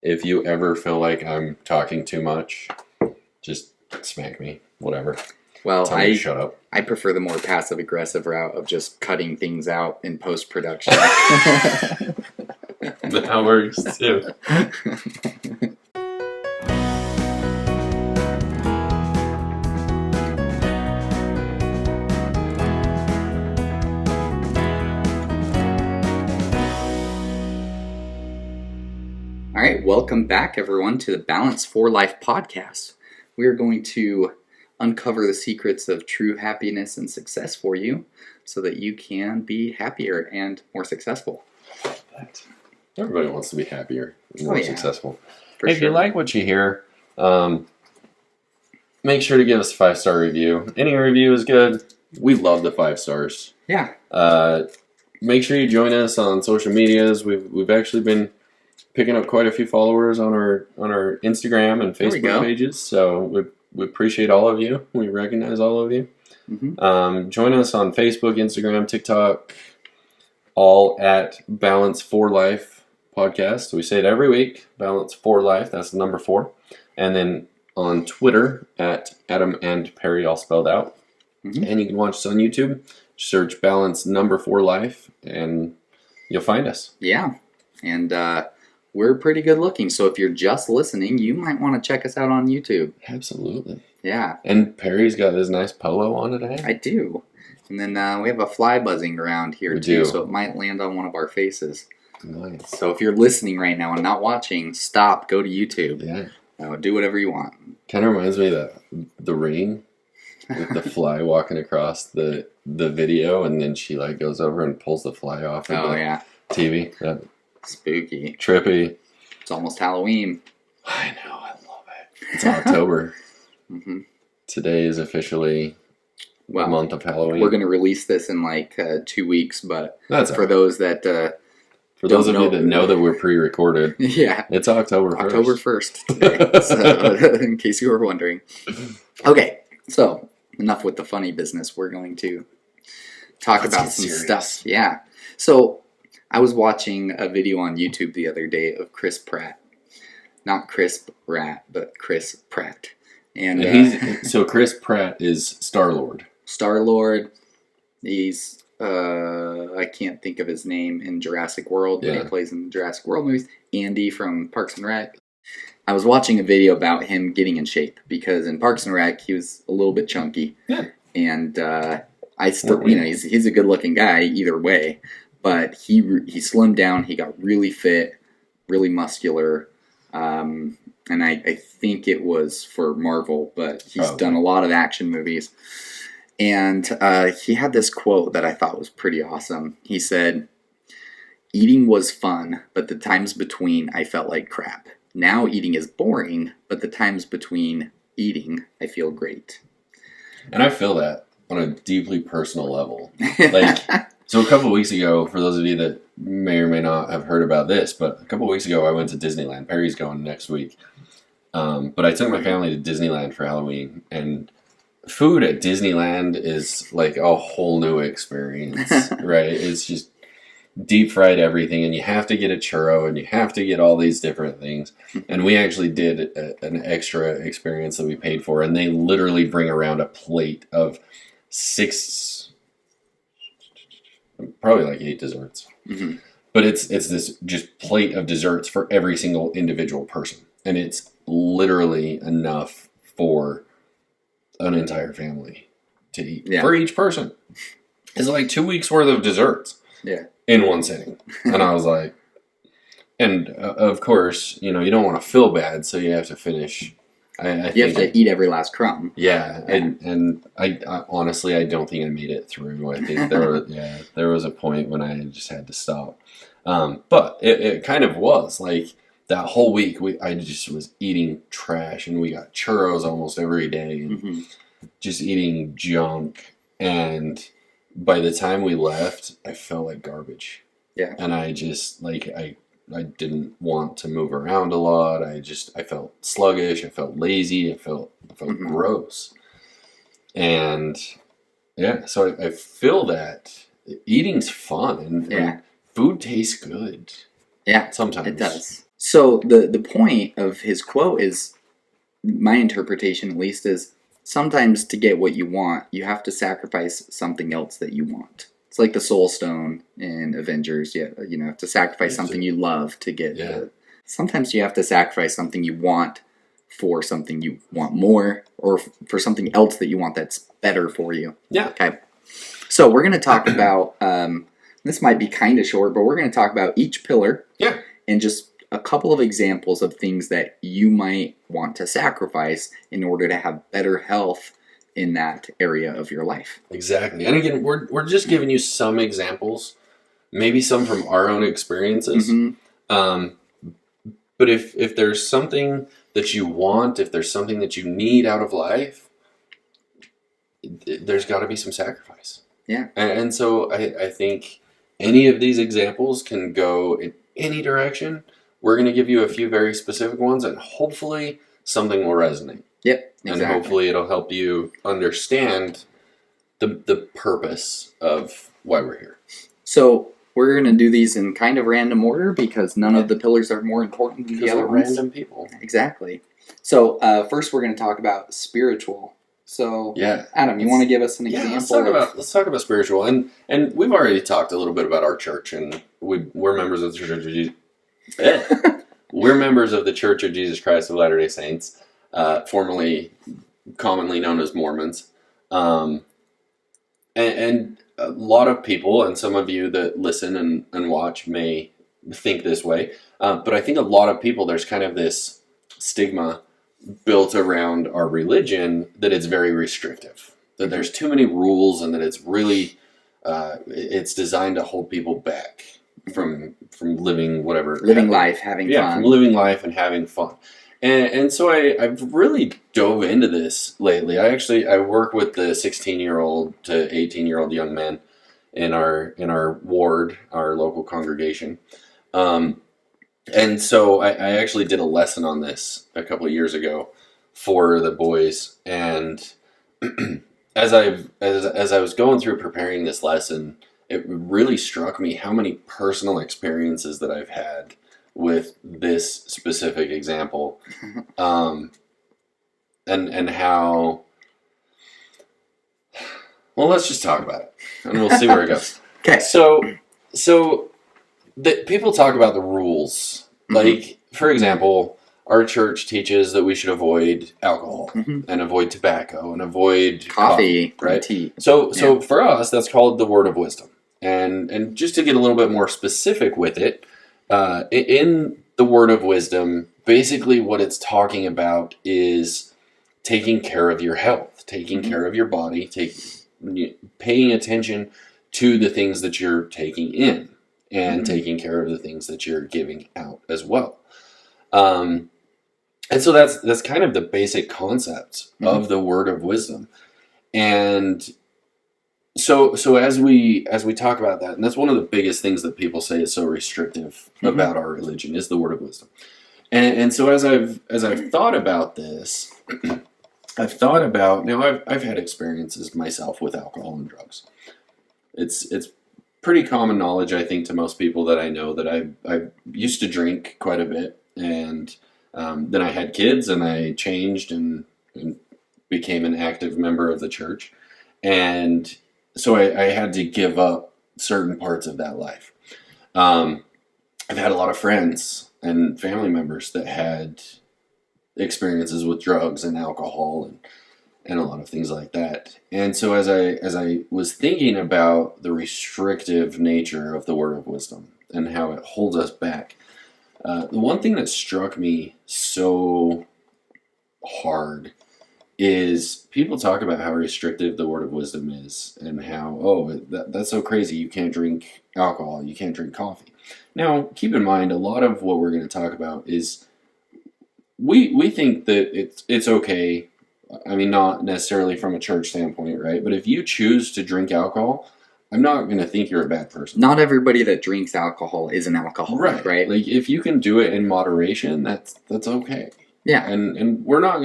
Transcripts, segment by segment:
If you ever feel like I'm talking too much, just smack me. Whatever. Well, Tell me to shut up. I prefer the more passive-aggressive route of just cutting things out in post-production. That works too. All right, welcome back, everyone, to the Balance for Life podcast. We are going to uncover the secrets of true happiness and success for you so that you can be happier and more successful. Everybody wants to be happier and more successful. If you like what you hear, make sure to give us a 5-star review. Any review is good. We love the 5 stars. Yeah. Make sure you join us on social medias. We've actually been picking up quite a few followers on our Instagram and Facebook pages. So we appreciate all of you. We recognize all of you. Mm-hmm. Join us on Facebook, Instagram, TikTok, all at Balance for Life podcast. We say it every week. Balance for Life. That's the number 4. And then on Twitter at Adam and Perry, all spelled out. Mm-hmm. And you can watch us on YouTube. Search Balance number 4 Life, and you'll find us. Yeah, and we're pretty good looking. So if you're just listening, you might want to check us out on YouTube. Absolutely. Yeah. And Perry's got his nice polo on today. I do. And then we have a fly buzzing around here too, so it might land on one of our faces. Nice. So if you're listening right now and not watching, stop. Go to YouTube. Yeah. Do whatever you want. Kind of reminds me of the Ring, with the fly walking across the video, and then she goes over and pulls the fly off of the TV. Spooky. Trippy. It's almost Halloween. I know. I love it. It's October. Mm-hmm. Today is officially the month of Halloween. We're going to release this in 2 weeks, but that's for those that for those of you that know that we're pre-recorded, it's October 1st. October 1st today, so, in case you were wondering. Okay, so enough with the funny business. We're going to talk about some stuff. Yeah. So I was watching a video on YouTube the other day of Chris Pratt. Not Chris Pratt, but Chris Pratt. And so Chris Pratt is Star-Lord. Star-Lord. He's, I can't think of his name in Jurassic World, but he plays in the Jurassic World movies. Andy from Parks and Rec. I was watching a video about him getting in shape, because in Parks and Rec, he was a little bit chunky. Yeah. And I still, he's a good-looking guy either way. But he slimmed down. He got really fit, really muscular. And I think it was for Marvel, but he's done a lot of action movies. And he had this quote that I thought was pretty awesome. He said, "Eating was fun, but the times between I felt like crap. Now eating is boring, but the times between eating, I feel great." And I feel that on a deeply personal level. So a couple of weeks ago, for those of you that may or may not have heard about this, but a couple of weeks ago I went to Disneyland. Perry's going next week. But I took my family to Disneyland for Halloween, and food at Disneyland is a whole new experience, right? It's just deep fried everything, and you have to get a churro, and you have to get all these different things. And we actually did an extra experience that we paid for, and they literally bring around a plate of 8 desserts. Mm-hmm. But it's this just plate of desserts for every single individual person. And it's literally enough for an entire family to eat. Yeah. For each person. It's 2 weeks worth of desserts. Yeah. In one sitting. And I was like, and of course, you don't want to feel bad, so you have to finish. You have to eat every last crumb. Yeah. And I honestly, I don't think I made it through. I think there was a point when I just had to stop. But it kind of was that whole week. I just was eating trash, and we got churros almost every day, and just eating junk. And by the time we left, I felt like garbage. Yeah. And I just I didn't want to move around a lot. I felt sluggish. I felt lazy. I felt gross. And so I feel that eating's fun, and food tastes good. Yeah, sometimes it does. So the point of his quote is, my interpretation at least, is sometimes to get what you want, you have to sacrifice something else that you want. It's like the Soul Stone in Avengers. Yeah, you know, have to sacrifice something you love to get. Yeah. Sometimes you have to sacrifice something you want for something you want more, or for something else that you want that's better for you. Yeah. Okay. So we're going to talk about, this might be kind of short, but we're going to talk about each pillar. Yeah. And just a couple of examples of things that you might want to sacrifice in order to have better health in that area of your life. Exactly. And again, we're just giving you some examples, maybe some from our own experiences. Mm-hmm. But if there's something that you want, if there's something that you need out of life, there's got to be some sacrifice. Yeah. And so I think any of these examples can go in any direction. We're going to give you a few very specific ones, and hopefully something will resonate. Yep, exactly. And hopefully it'll help you understand the purpose of why we're here. So we're going to do these in kind of random order because none of the pillars are more important than the other ones. Random people. Exactly. So first we're going to talk about spiritual. So yeah, Adam, you want to give us an example? Let's talk about spiritual, and we've already talked a little bit about our church, and we're members of the Church of Jesus. We're members of the Church of Jesus Christ of Latter-day Saints, formerly commonly known as Mormons, and a lot of people, and some of you that listen and watch may think this way, but I think a lot of people, there's kind of this stigma built around our religion that it's very restrictive, that there's too many rules, and that it's really it's designed to hold people back from living life, having fun. From living life and having fun. And so I've really dove into this lately. I work with the 16-year-old to 18-year-old young men in our ward, our local congregation. And so I actually did a lesson on this a couple of years ago for the boys. And as I was going through preparing this lesson, it really struck me how many personal experiences that I've had with this specific example, and how. Well, let's just talk about it, and we'll see where it goes. Okay. So people talk about the rules. Like, for example, our church teaches that we should avoid alcohol and avoid tobacco and avoid coffee, right? Tea. So for us, that's called the word of wisdom. And just to get a little bit more specific with it, in the word of wisdom, basically what it's talking about is taking care of your health, taking care of your body, paying attention to the things that you're taking in, and taking care of the things that you're giving out as well. And so that's kind of the basic concept of the word of wisdom. And so as we talk about that, and that's one of the biggest things that people say is so restrictive about our religion, is the word of wisdom. And so as I've thought about this, I've had experiences myself with alcohol and drugs. It's pretty common knowledge, I think, to most people that I know, that I used to drink quite a bit, and then I had kids, and I changed and became an active member of the church, and so I had to give up certain parts of that life. I've had a lot of friends and family members that had experiences with drugs and alcohol and a lot of things like that. And so as I was thinking about the restrictive nature of the word of wisdom and how it holds us back, the one thing that struck me so hard is people talk about how restrictive the word of wisdom is, and how, that's so crazy, you can't drink alcohol, you can't drink coffee. Now, keep in mind, a lot of what we're going to talk about is we think that it's okay. I mean, not necessarily from a church standpoint, right? But if you choose to drink alcohol, I'm not going to think you're a bad person. Not everybody that drinks alcohol is an alcoholic, right? Like, if you can do it in moderation, that's okay. Yeah. And we're not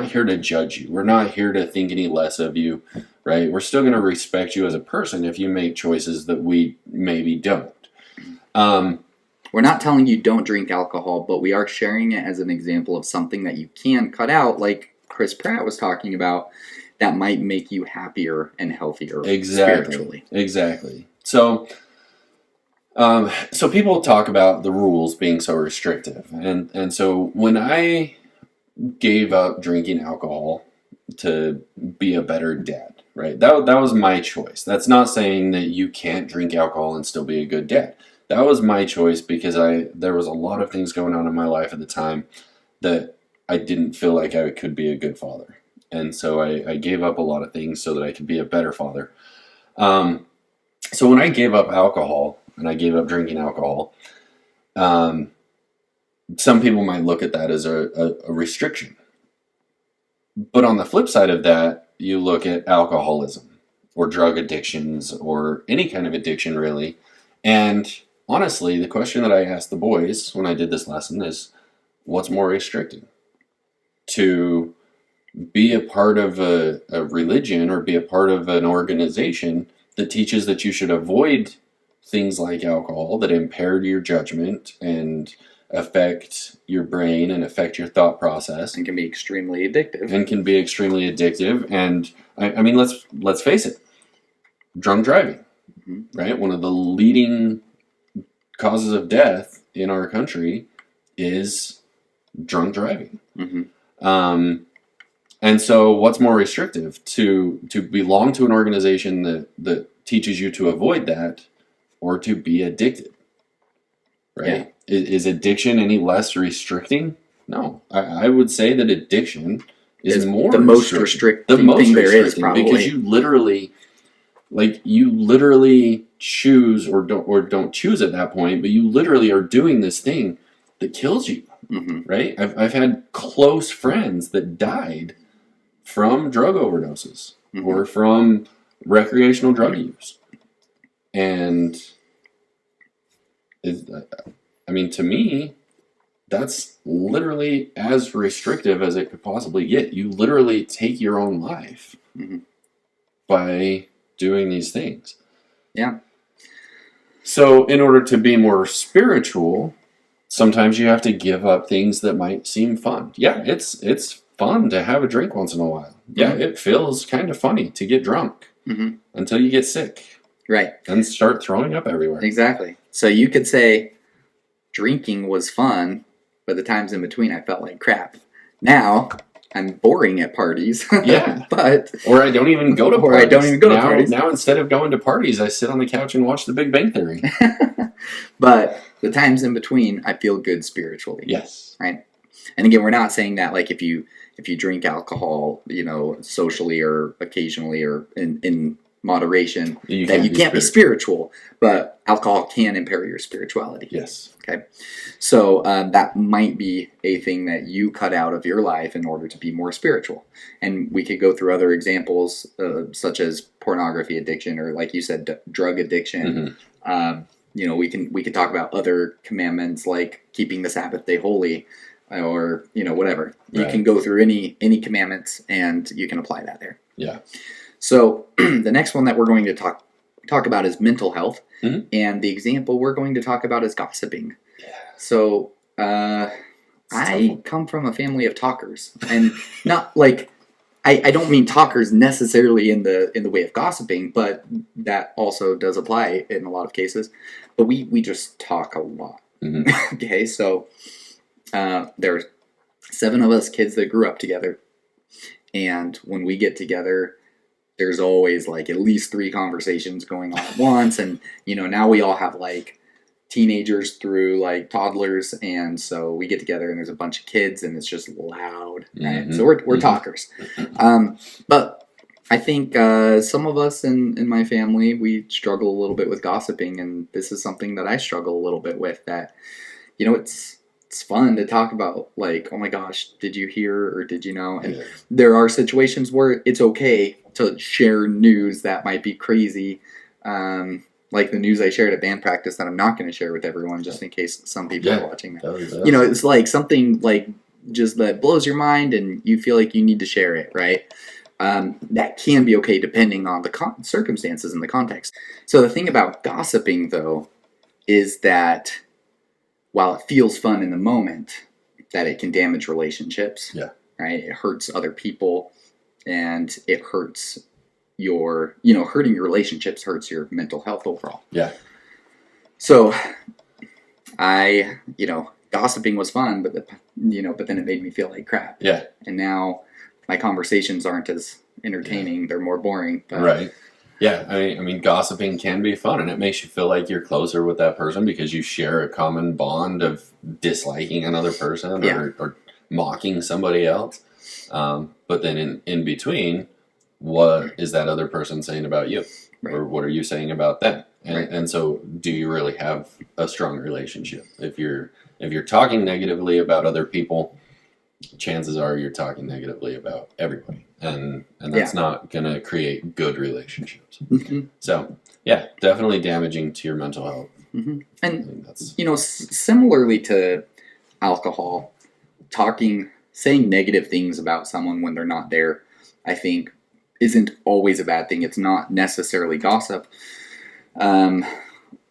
here to judge you. We're not here to think any less of you, right? We're still going to respect you as a person if you make choices that we maybe don't. we're not telling you don't drink alcohol, but we are sharing it as an example of something that you can cut out, like Chris Pratt was talking about, that might make you happier and healthier spiritually. Exactly. So people talk about the rules being so restrictive, and so when I gave up drinking alcohol to be a better dad, right? That was my choice. That's not saying that you can't drink alcohol and still be a good dad. That was my choice because there was a lot of things going on in my life at the time that I didn't feel like I could be a good father. And so I gave up a lot of things so that I could be a better father. So when I gave up alcohol and I gave up drinking alcohol, some people might look at that as a restriction. But on the flip side of that, you look at alcoholism or drug addictions or any kind of addiction, really. And honestly, the question that I asked the boys when I did this lesson is, what's more restricting? To be a part of a religion or be a part of an organization that teaches that you should avoid things like alcohol that impair your judgment and affect your brain and affect your thought process, and can be extremely addictive. And I mean, let's face it, drunk driving, right? One of the leading causes of death in our country is drunk driving. And so what's more restrictive, to belong to an organization that teaches you to avoid that, or to be addicted, right? Yeah. Is addiction any less restricting? No. I would say that addiction is more the most restricting thing there is, probably. Because you literally choose or don't choose at that point, but you literally are doing this thing that kills you, right? I've had close friends that died from drug overdoses or from recreational drug use. And I mean, to me, that's literally as restrictive as it could possibly get. You literally take your own life by doing these things. Yeah. So in order to be more spiritual, sometimes you have to give up things that might seem fun. Yeah, it's fun to have a drink once in a while. Yeah, it feels kind of funny to get drunk until you get sick. Right. And start throwing up everywhere. Exactly. So you could say drinking was fun, but the times in between I felt like crap. Now I'm boring at parties. Yeah. Or I don't even go to parties. Now instead of going to parties, I sit on the couch and watch The Big Bang Theory. But the times in between, I feel good spiritually. Yes. Right. And again, we're not saying that like if you drink alcohol, socially or occasionally or in moderation, you can't be spiritual, but alcohol can impair your spirituality. Yes. Okay. So that might be a thing that you cut out of your life in order to be more spiritual. And we could go through other examples, such as pornography addiction, or like you said, drug addiction. We could talk about other commandments like keeping the Sabbath day holy, or whatever. You can go through any commandments and you can apply that there. Yeah. So the next one that we're going to talk about is mental health, and the example we're going to talk about is gossiping. Yeah. So I come from a family of talkers, and not like I don't mean talkers necessarily in the way of gossiping, but that also does apply in a lot of cases. But we just talk a lot. Okay, so there's 7 of us kids that grew up together, and when we get together, there's always like at least 3 conversations going on at once. And, now we all have like teenagers through like toddlers. And so we get together and there's a bunch of kids and it's just loud. Right? So we're talkers. But I think some of us in my family, we struggle a little bit with gossiping. And this is something that I struggle a little bit with, that, it's fun to talk about, like, oh my gosh, did you hear or did you know? And there are situations where it's okay to share news that might be crazy, like the news I shared at band practice that I'm not going to share with everyone just in case some people are watching that. It's like something like just that blows your mind and you feel like you need to share it, right? That can be okay depending on the circumstances and the context. So the thing about gossiping, though, is that while it feels fun in the moment, that it can damage relationships. Yeah. Right? It hurts other people, and it hurts hurting your relationships hurts your mental health overall. Yeah. So gossiping was fun, but then it made me feel like crap. Yeah. And now my conversations aren't as entertaining. Yeah. They're more boring. But right. Yeah. I mean, gossiping can be fun, and it makes you feel like you're closer with that person because you share a common bond of disliking another person or mocking somebody else. But then in between, what is that other person saying about you? Right. Or what are you saying about them? And so do you really have a strong relationship? If you're talking negatively about other people, chances are you're talking negatively about everybody. And that's not going to create good relationships. Mm-hmm. So, yeah, definitely damaging to your mental health. Mm-hmm. And, similarly to alcohol, saying negative things about someone when they're not there, I think, isn't always a bad thing. It's not necessarily gossip.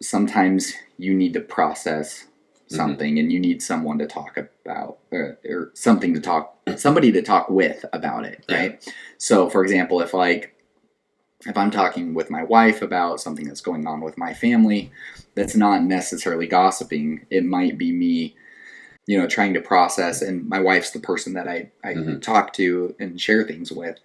Sometimes you need to process something, mm-hmm. and you need someone to talk about, or somebody to talk with about it, right? Yeah. So, for example, if I'm talking with my wife about something that's going on with my family, that's not necessarily gossiping. It might be me, trying to process, and my wife's the person that I mm-hmm. talk to and share things with.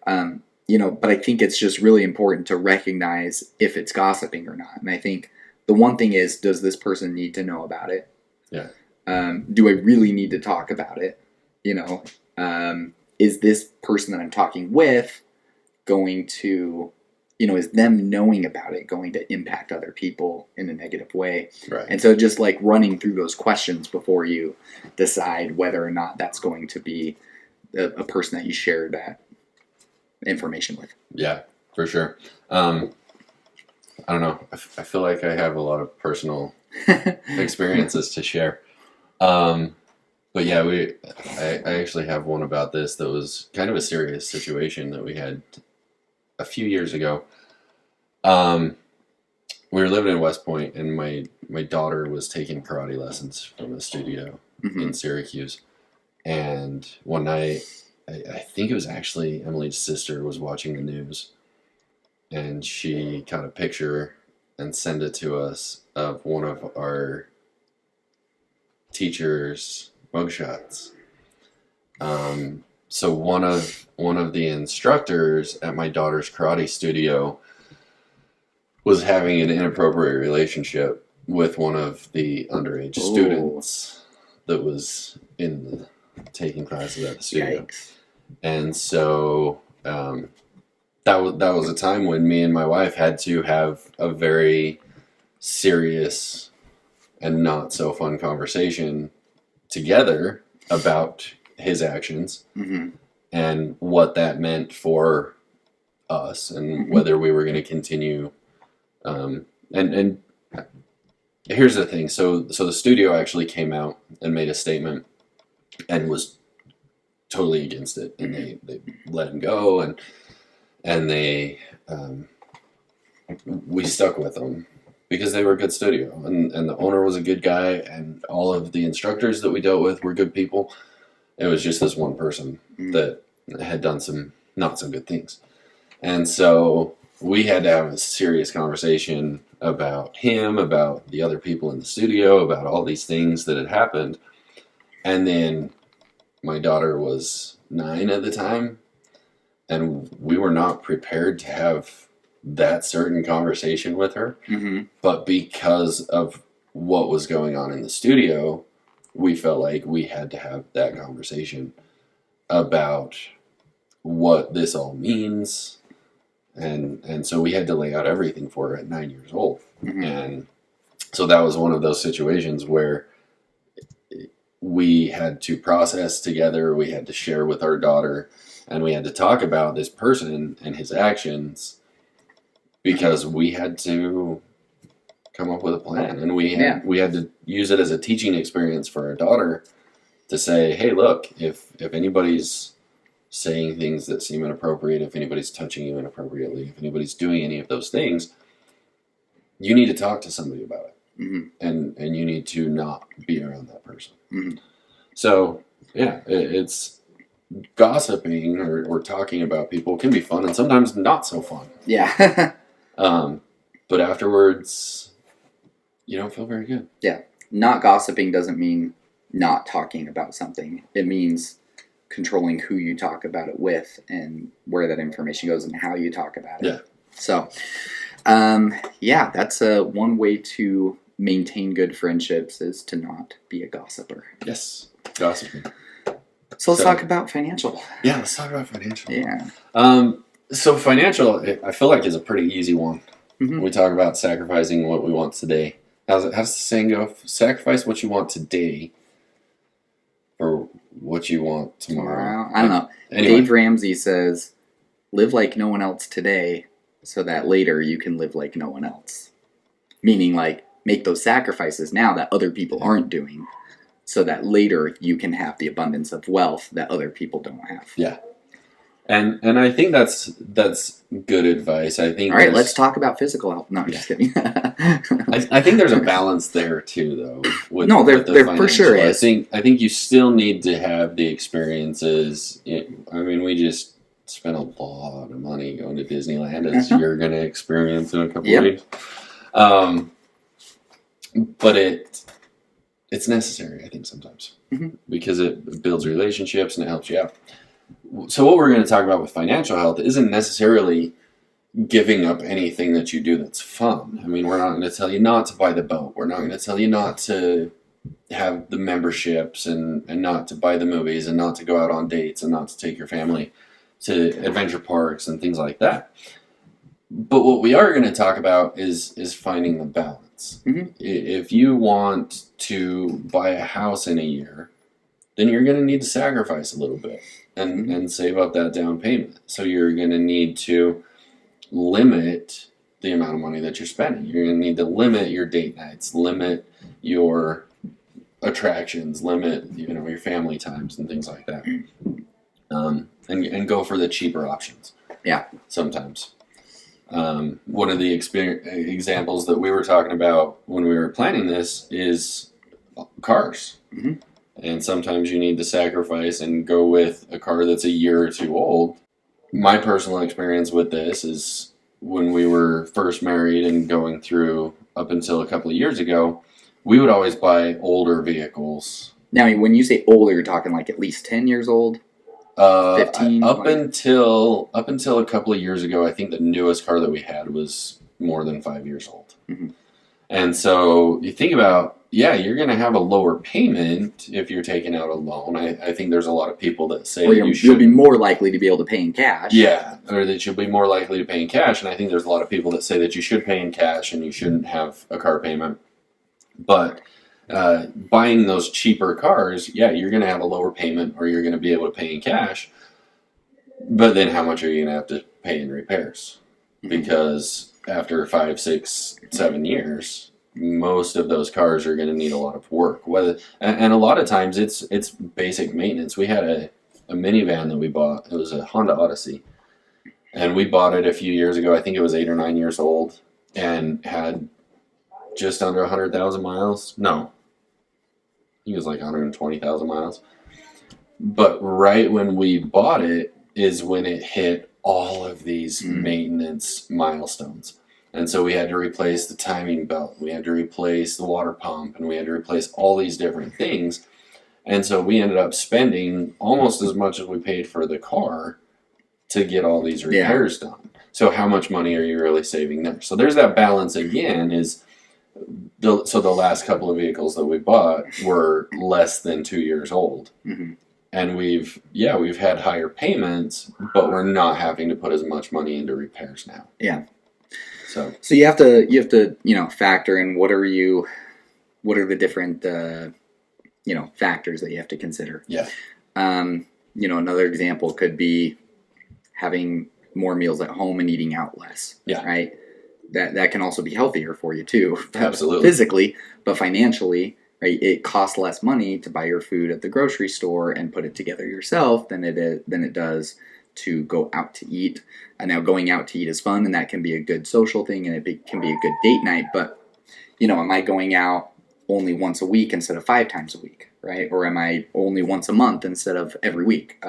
But I think it's just really important to recognize if it's gossiping or not. And I think the one thing is, does this person need to know about it? Yeah. Do I really need to talk about it? Is this person that I'm talking with going to, is them knowing about it going to impact other people in a negative way? Right. And so just like running through those questions before you decide whether or not that's going to be a person that you share that information with. Yeah, for sure. I don't know. I feel like I have a lot of personal experiences to share. But yeah, I actually have one about this that was kind of a serious situation that we had a few years ago. We were living in West Point, and my daughter was taking karate lessons from a studio mm-hmm. in Syracuse. And one night, I think it was actually Emily's sister was watching the news, and she caught a picture and sent it to us of one of our teachers' mugshots. So one of the instructors at my daughter's karate studio was having an inappropriate relationship with one of the underage students that was taking classes at the studio. Yikes. And so that was a time when me and my wife had to have a very serious and not so fun conversation together about his actions mm-hmm. and what that meant for us and mm-hmm. whether we were going to continue. And here's the thing. So the studio actually came out and made a statement and was totally against it, and they let him go, and they we stuck with them because they were a good studio, and the owner was a good guy, and all of the instructors that we dealt with were good people. It was just this one person that had done some not so good things, and so we had to have a serious conversation about him, about the other people in the studio, about all these things that had happened, and then my daughter was 9 at the time, and we were not prepared to have that certain conversation with her. Mm-hmm. But because of what was going on in the studio, we felt like we had to have that conversation about what this all means. And so we had to lay out everything for her at 9 years old. Mm-hmm. And so that was one of those situations where we had to process together, we had to share with our daughter, and we had to talk about this person and his actions because we had to come up with a plan, and we had to use it as a teaching experience for our daughter to say, hey, look, if anybody's saying things that seem inappropriate, if anybody's touching you inappropriately, if anybody's doing any of those things, you need to talk to somebody about it. and you need to not be around that person. Mm-hmm. So yeah, it's gossiping or talking about people can be fun and sometimes not so fun. Yeah. But afterwards, you don't feel very good. Yeah. Not gossiping doesn't mean not talking about something. It means controlling who you talk about it with and where that information goes and how you talk about it. Yeah. So, that's one way to maintain good friendships is to not be a gossiper. Yes, gossiping. So let's talk about financial. Yeah, let's talk about financial. Yeah. So financial, I feel like is a pretty easy one. Mm-hmm. We talk about sacrificing what we want today. How's the saying go? Sacrifice what you want today for what you want tomorrow. I don't know. Anyway. Dave Ramsey says, live like no one else today so that later you can live like no one else. Meaning, like, make those sacrifices now that other people aren't doing so that later you can have the abundance of wealth that other people don't have. Yeah. And I think that's good advice. I think. All right, let's talk about physical health. No, I'm just kidding. I think there's a balance there too, though. There for sure is. I think you still need to have the experiences. I mean, we just spent a lot of money going to Disneyland, as you're going to experience in a couple of weeks. But it's necessary, I think, sometimes because it builds relationships and it helps you out. So what we're going to talk about with financial health isn't necessarily giving up anything that you do that's fun. I mean, we're not going to tell you not to buy the boat. We're not going to tell you not to have the memberships and not to buy the movies and not to go out on dates and not to take your family to adventure parks and things like that. But what we are going to talk about is finding the balance. If you want to buy a house in a year, then you're going to need to sacrifice a little bit and save up that down payment. So you're going to need to limit the amount of money that you're spending. You're going to need to limit your date nights, limit your attractions, limit your family times and things like that. And go for the cheaper options. Yeah. Sometimes. One of the examples that we were talking about when we were planning this is cars. And sometimes you need to sacrifice and go with a car that's a year or two old. My personal experience with this is when we were first married and going through up until a couple of years ago, we would always buy older vehicles. Now, when you say older, you're talking like at least 10 years old? 15? Up until a couple of years ago, I think the newest car that we had was more than 5 years old. And so you think about, you're going to have a lower payment if you're taking out a loan. I think there's a lot of people that say you'll be more likely to be able to pay in cash. Yeah, or that you'll be more likely to pay in cash. And I think there's a lot of people that say that you should pay in cash and you shouldn't have a car payment. But buying those cheaper cars, you're going to have a lower payment or you're going to be able to pay in cash. But then how much are you going to have to pay in repairs? Because after 5, 6, 7 years, most of those cars are going to need a lot of work. And a lot of times it's basic maintenance. We had a minivan that we bought. It was a Honda Odyssey. And we bought it a few years ago. I think it was 8 or 9 years old and had just under 100,000 miles. No. I think it was like 120,000 miles. But right when we bought it is when it hit all of these maintenance milestones. And so we had to replace the timing belt, we had to replace the water pump, and we had to replace all these different things. And so we ended up spending almost as much as we paid for the car to get all these repairs done. So how much money are you really saving there? So there's that balance again the last couple of vehicles that we bought were less than 2 years old. And we've had higher payments, but we're not having to put as much money into repairs now. Yeah. So you have to factor in what are the different factors that you have to consider. Yeah. Another example could be having more meals at home and eating out less. Yeah. Right. That can also be healthier for you too. Absolutely. Physically, but financially, right? It costs less money to buy your food at the grocery store and put it together yourself than it does to go out to eat. And now going out to eat is fun, and that can be a good social thing, and it can be a good date night. But am I going out only once a week instead of 5 times a week, right? Or am I only once a month instead of every week?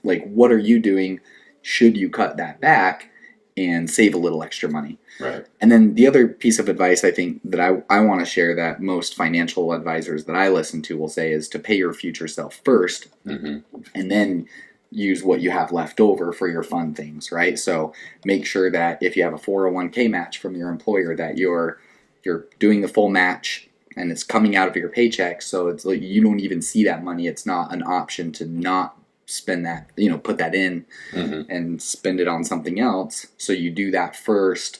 Like, what are you doing? Should you cut that back and save a little extra money? Right. And then the other piece of advice I think that I want to share that most financial advisors that I listen to will say is to pay your future self first, and then use what you have left over for your fun things, right? So make sure that if you have a 401k match from your employer, that you're doing the full match and it's coming out of your paycheck, so it's like you don't even see that money. It's not an option to not spend that, put that in and spend it on something else. So you do that first,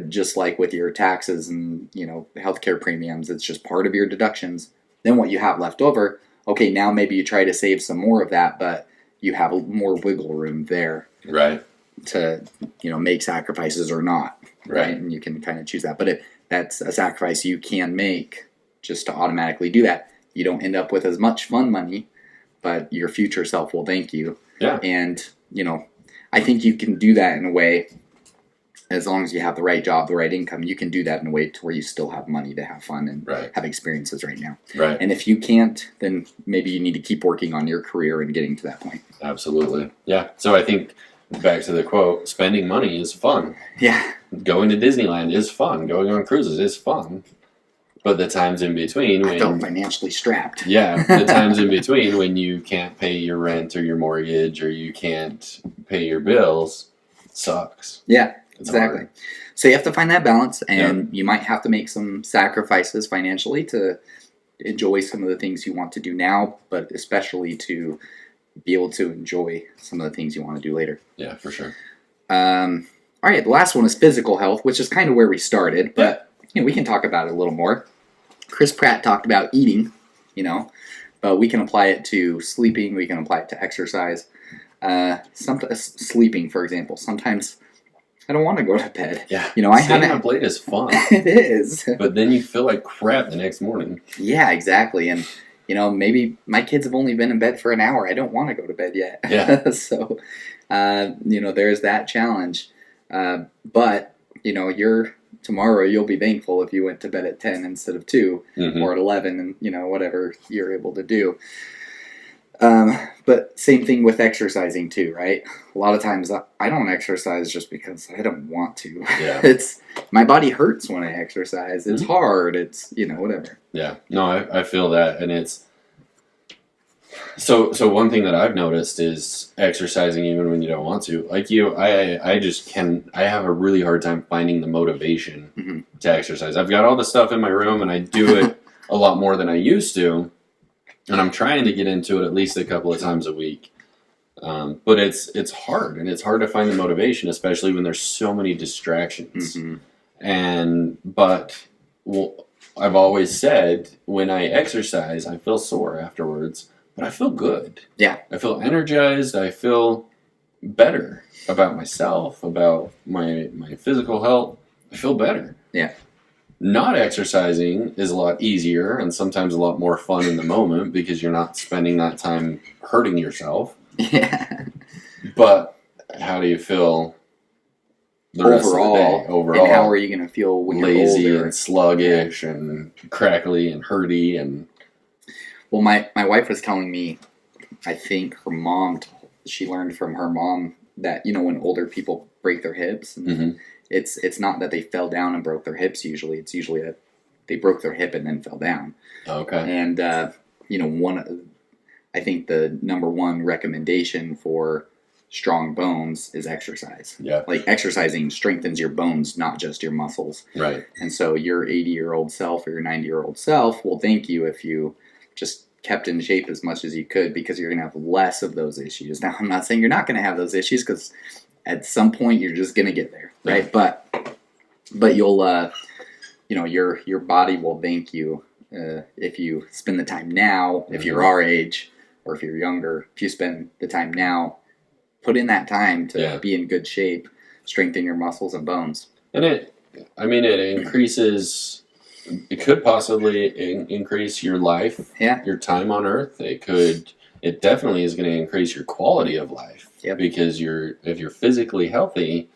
just like with your taxes and, healthcare premiums. It's just part of your deductions. Then what you have left over, okay, now maybe you try to save some more of that, but you have more wiggle room there. Right. To, make sacrifices or not. Right. And you can kind of choose that. But if that's a sacrifice you can make just to automatically do that, you don't end up with as much fun money, but your future self will thank you. Yeah. And, I think you can do that in a way, as long as you have the right job, the right income, you can do that in a way to where you still have money to have fun and have experiences right now. Right. And if you can't, then maybe you need to keep working on your career and getting to that point. Absolutely. Yeah. So I think back to the quote, spending money is fun. Yeah. Going to Disneyland is fun. Going on cruises is fun. But the times in between, I felt financially strapped. Yeah, the times in between when you can't pay your rent or your mortgage or you can't pay your bills sucks. Yeah, exactly. Hard. So you have to find that balance, and you might have to make some sacrifices financially to enjoy some of the things you want to do now, but especially to be able to enjoy some of the things you want to do later. Yeah, for sure. All right, the last one is physical health, which is kind of where we started, but we can talk about it a little more. Chris Pratt talked about eating, but we can apply it to sleeping. We can apply it to exercise. Sleeping, for example. Sometimes I don't want to go to bed. Yeah. Staying up late is fun. It is. But then you feel like crap the next morning. Yeah, exactly. And, maybe my kids have only been in bed for an hour. I don't want to go to bed yet. Yeah. So, there's that challenge. But, tomorrow you'll be thankful if you went to bed at 10 instead of 2 or at 11 and, whatever you're able to do. But same thing with exercising too, right? A lot of times I don't exercise just because I don't want to. Yeah. My body hurts when I exercise. It's hard. It's, whatever. Yeah. No, I feel that. And it's, so one thing that I've noticed is exercising even when you don't want to. Like I have a really hard time finding the motivation to exercise. I've got all the stuff in my room and I do it a lot more than I used to. And I'm trying to get into it at least a couple of times a week. But it's hard, and it's hard to find the motivation, especially when there's so many distractions. But I've always said when I exercise, I feel sore afterwards. But I feel good. Yeah. I feel energized. I feel better about myself, about my physical health. I feel better. Yeah. Not exercising is a lot easier and sometimes a lot more fun in the moment because you're not spending that time hurting yourself. Yeah. But how do you feel the rest of the day? Overall. And how are you going to feel when you're lazy older? And sluggish and crackly and hurty and... Well, my wife was telling me, I think she learned from her mom that, when older people break their hips, and it's not that they fell down and broke their hips usually. It's usually that they broke their hip and then fell down. Okay. And, I think the number one recommendation for strong bones is exercise. Yeah. Like exercising strengthens your bones, not just your muscles. Right. And so your 80-year-old self or your 90-year-old self will thank you if you just kept in shape as much as you could, because you're going to have less of those issues. Now, I'm not saying you're not going to have those issues, because at some point you're just going to get there, right? Yeah. But you'll, your body will thank you if you spend the time now, if you're our age, or if you're younger, if you spend the time now, put in that time to be in good shape, strengthen your muscles and bones. And it increases... It could possibly increase your life, your time on Earth. It definitely is going to increase your quality of life. Yep. Because if you're physically healthy,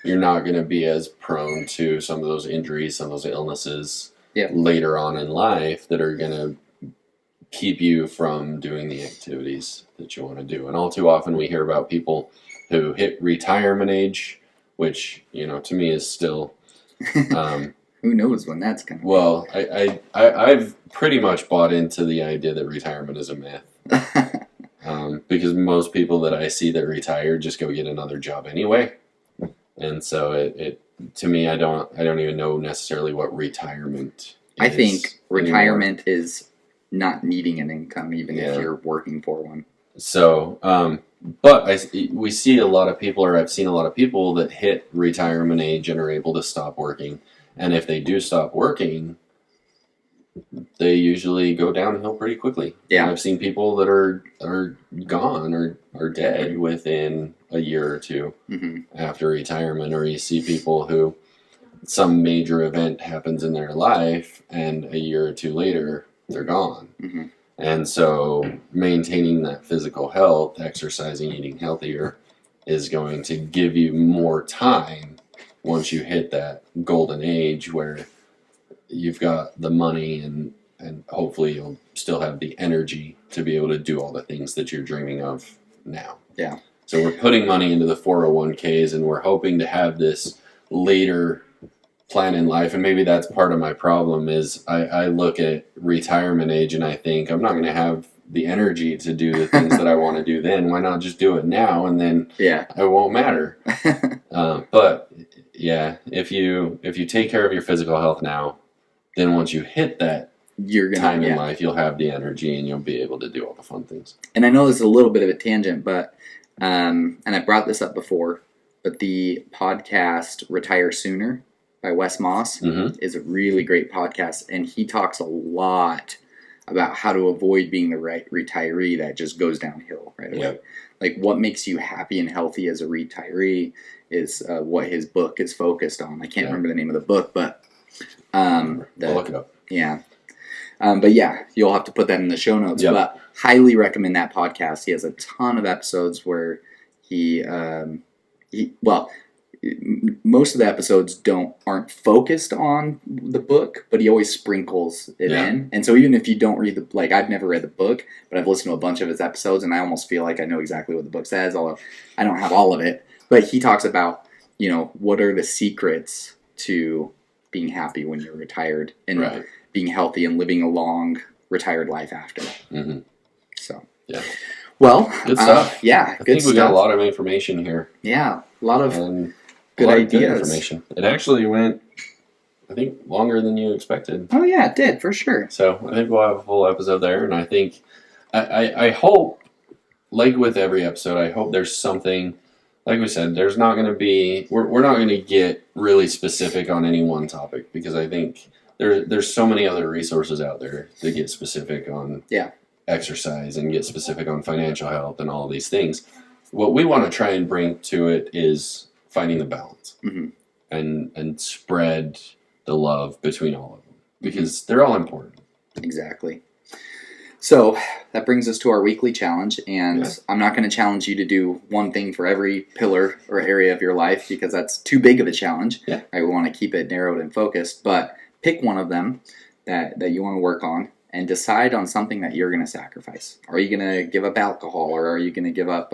you're not going to be as prone to some of those injuries, some of those illnesses. later on in life that are going to keep you from doing the activities that you want to do. And all too often we hear about people who hit retirement age, which, to me is still... who knows when that's coming? Well, I've pretty much bought into the idea that retirement is a myth. Because most people that I see that retire just go get another job anyway. And so it to me, I don't even know necessarily what retirement is. I think retirement is not needing an income, even if you're working for one. So, but we see a lot of people, or I've seen a lot of people that hit retirement age and are able to stop working. And if they do stop working, they usually go downhill pretty quickly. Yeah. And I've seen people that are gone or are dead within a year or two after retirement, or you see people who some major event happens in their life and a year or two later they're gone. And so maintaining that physical health, exercising, eating healthier is going to give you more time once you hit that golden age where you've got the money and hopefully you'll still have the energy to be able to do all the things that you're dreaming of now. Yeah. So we're putting money into the 401ks and we're hoping to have this later plan in life. And maybe that's part of my problem is I look at retirement age and I think I'm not going to have the energy to do the things that I want to do then. Why not just do it now and then it won't matter. But yeah, if you take care of your physical health now, then once you hit that time in life, you'll have the energy and you'll be able to do all the fun things. And I know this is a little bit of a tangent, but and I brought this up before, but the podcast Retire Sooner by Wes Moss is a really great podcast, and he talks a lot about how to avoid being the right retiree that just goes downhill right away. Yep. Like what makes you happy and healthy as a retiree is what his book is focused on. I can't remember the name of the book, but I'll look it up. Yeah. But yeah, you'll have to put that in the show notes. Yep. But highly recommend that podcast. He has a ton of episodes where he most of the episodes aren't focused on the book, but he always sprinkles it in. And so even if you don't read I've never read the book, but I've listened to a bunch of his episodes, and I almost feel like I know exactly what the book says, although I don't have all of it. But he talks about, what are the secrets to being happy when you're retired and being healthy and living a long retired life after. So, well, good stuff. I think we got a lot of information here. Yeah, a lot of good ideas. Good information. It actually went, I think, longer than you expected. Oh yeah, it did for sure. So I think we'll have a full episode there, and I think I hope, like with every episode, I hope there's something. Like we said, there's not going to be. We're not going to get really specific on any one topic because I think there's so many other resources out there that get specific on exercise and get specific on financial health and all of these things. What we want to try and bring to it is finding the balance and spread the love between all of them because they're all important. Exactly. So that brings us to our weekly challenge, and I'm not going to challenge you to do one thing for every pillar or area of your life because that's too big of a challenge. I want to keep it narrowed and focused, but pick one of them that you want to work on and decide on something that you're going to sacrifice. Are you going to give up alcohol, or are you going to give up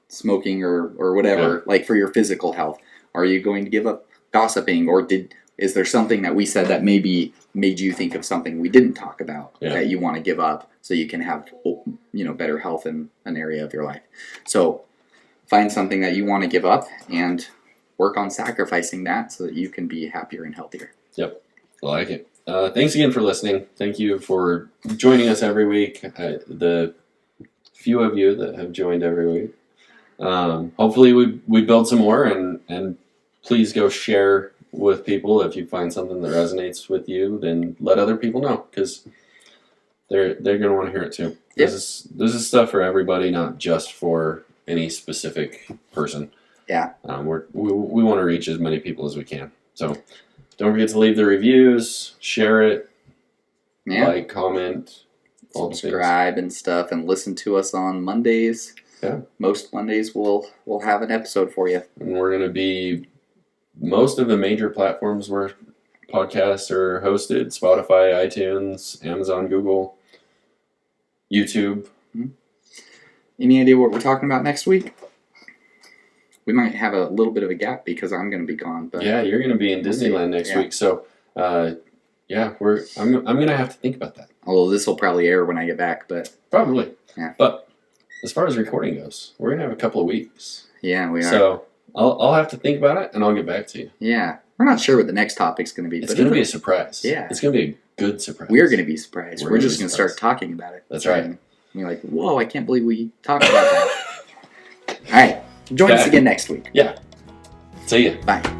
smoking or whatever, like for your physical health? Are you going to give up gossiping, or is there something that we said that maybe made you think of something we didn't talk about that you want to give up so you can have better health in an area of your life? So find something that you want to give up and work on sacrificing that so that you can be happier and healthier. Yep, I like it. Thanks again for listening. Thank you for joining us every week. The few of you that have joined every week. Hopefully we build some more, and please go share with people. If you find something that resonates with you, then let other people know because they're going to want to hear it too. Yep. This is stuff for everybody, not just for any specific person. Yeah. We want to reach as many people as we can. So don't forget to leave the reviews, share it, like, comment, subscribe and stuff, and listen to us on Mondays. Yeah. Most Mondays we'll have an episode for you. And we're going to be most of the major platforms we're podcasts are hosted: Spotify, iTunes, Amazon, Google, YouTube. Any idea what we're talking about next week? We might have a little bit of a gap because I'm going to be gone. But yeah, you're going to be in Disneyland next week, so yeah, I'm going to have to think about that. Although this will probably air when I get back, but probably. Yeah. But as far as recording goes, we're going to have a couple of weeks. Yeah, we are. So I'll have to think about it, and I'll get back to you. Yeah, we're not sure what the next topic's going to be. It's going to be a surprise. Yeah, it's going to be a good surprise. We're going to be surprised. We're just going to start talking about it. That's right. And you're like, whoa, I can't believe we talked about that. All right. Join us again next week. Yeah. See ya. Bye.